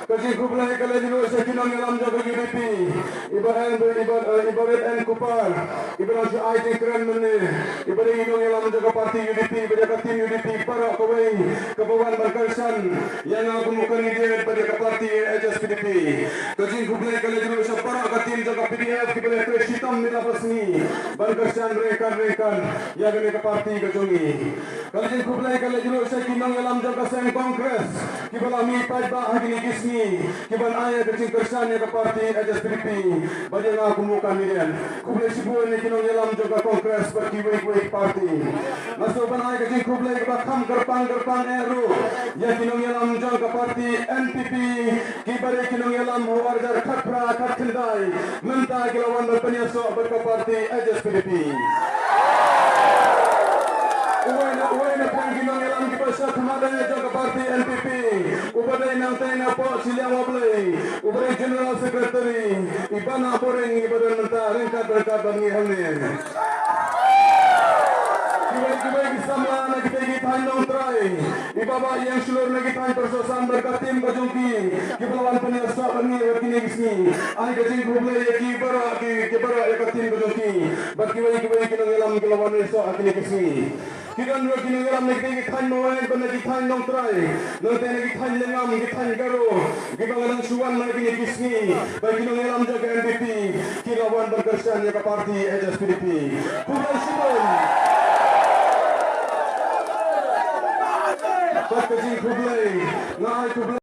Kacing kublai kalau jero sekinong alam jaga UDP ibarat en kupar ibarat IT keren mene ibarat inong alam jaga parti UDP pada tim UDP para kawai kabawan berkersan yang aku mukan dia pada parti HSPDP kacing kublai kalau jero separa tim jaga PDF kepada hitam mila pasni berkersan rekan-rekan yang ke parti kejongi kacing kublai kalau jero sekinong alam jaga sen Kongres kibala mi pajba hagini kisni kiban ayah kecing kersan yang ke parti HSPDP bagi aku mukan nian kublai sibuan ni kinong yalam jaga Kongres berkiwai-kiwai parti masuk ban ayah kecing kublai kebakam gerpang eru yang kinong yalam jaga parti NPP kibari kinong yalam warjar khatra khatindai mentah kilawan berpenyasok berke parti HSPDP Uwena pangginong ilang kipasa kumadanya jaga parti NPP Ubaday nang tayo na po silang wablay Ubaday General Secretary Ibana po rin ibadan nanta ringkat-ringkat ang ihalin Kibay kisama na kitay-kitahin ng try Ibaba yang sulur na kitahin persosan berkatim kajungki Kibalawan penyasa kami kinegisni Ay kajing kublay kibara katim kajungki Berkibay kinang ilang kilawan nesa kinegisni Kiran ro kinang na kitay mawain pa na kitay ng try Nang tayo na kitay lengam kitay garo Kibangan ng suwan na kinegisni Bagi kinang ilang jaga NPP Kilawan berkersan ya ke parti HSPDP Kublay sibon Kacing kublai, ngai kublai.